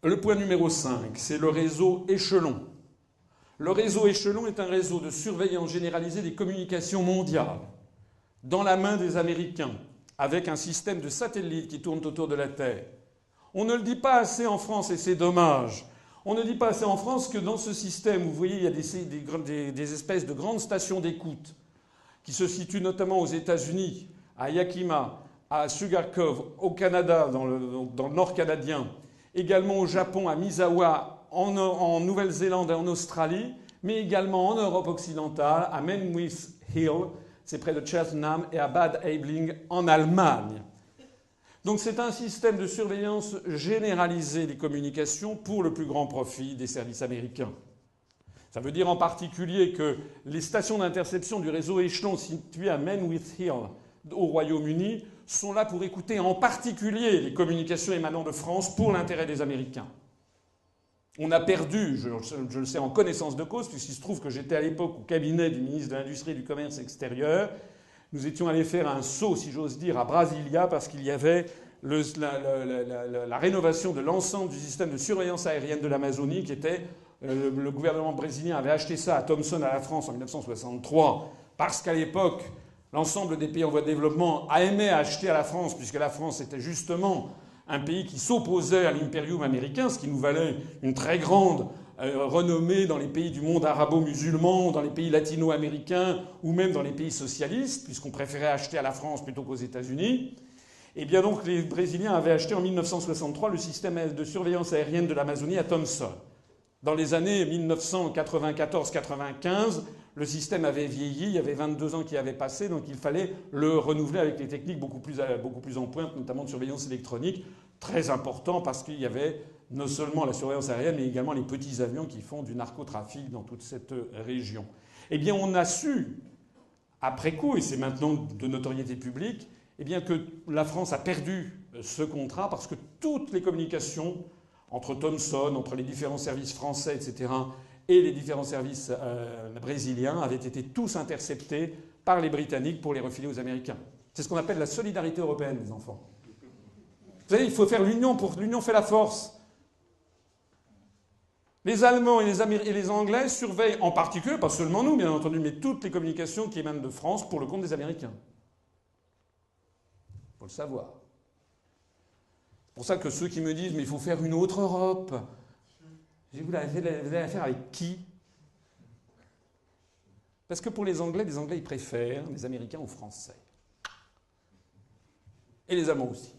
Le point numéro 5, c'est le réseau échelon. Le réseau échelon est un réseau de surveillance généralisée des communications mondiales, dans la main des Américains, avec un système de satellites qui tournent autour de la Terre. On ne le dit pas assez en France, et c'est dommage. On ne dit pas assez en France que dans ce système, vous voyez, il y a des espèces de grandes stations d'écoute qui se situent notamment aux États-Unis, à Yakima, à Sugar Cove, au Canada, dans le nord canadien, également au Japon, à Misawa, en Nouvelle-Zélande et en Australie, mais également en Europe occidentale, à Menwith Hill, c'est près de Cheltenham, et à Bad Aibling en Allemagne. Donc c'est un système de surveillance généralisée des communications pour le plus grand profit des services américains. Ça veut dire en particulier que les stations d'interception du réseau échelon situé à Menwith Hill au Royaume-Uni sont là pour écouter en particulier les communications émanant de France pour l'intérêt des Américains. On a perdu, je le sais en connaissance de cause, puisqu'il se trouve que j'étais à l'époque au cabinet du ministre de l'Industrie et du Commerce extérieur. Nous étions allés faire un saut, si j'ose dire, à Brasilia, parce qu'il y avait la rénovation de l'ensemble du système de surveillance aérienne de l'Amazonie, qui était... le gouvernement brésilien avait acheté ça à Thomson, à la France, en 1963, parce qu'à l'époque, l'ensemble des pays en voie de développement a aimé acheter à la France, puisque la France était justement un pays qui s'opposait à l'impérium américain, ce qui nous valait une très grande renommée dans les pays du monde arabo-musulman, dans les pays latino-américains, ou même dans les pays socialistes, puisqu'on préférait acheter à la France plutôt qu'aux États-Unis. Et bien donc les Brésiliens avaient acheté en 1963 le système de surveillance aérienne de l'Amazonie à Thomson. Dans les années 1994-95, le système avait vieilli, il y avait 22 ans qui avaient passé, donc il fallait le renouveler avec des techniques beaucoup plus en pointe, notamment de surveillance électronique, très important parce qu'il y avait non seulement la surveillance aérienne, mais également les petits avions qui font du narcotrafic dans toute cette région. Eh bien, on a su, après coup, et c'est maintenant de notoriété publique, eh bien que la France a perdu ce contrat parce que toutes les communications entre Thomson, entre les différents services français, etc., et les différents services brésiliens avaient été tous interceptés par les Britanniques pour les refiler aux Américains. C'est ce qu'on appelle la solidarité européenne, les enfants. Vous savez, il faut faire l'union, pour l'union fait la force. Les Allemands et les Anglais surveillent en particulier, pas seulement nous, bien entendu, mais toutes les communications qui émanent de France pour le compte des Américains. Il faut le savoir. C'est pour ça que ceux qui me disent « mais il faut faire une autre Europe », vous avez affaire avec qui? Parce que pour les Anglais ils préfèrent les Américains aux Français. Et les Allemands aussi.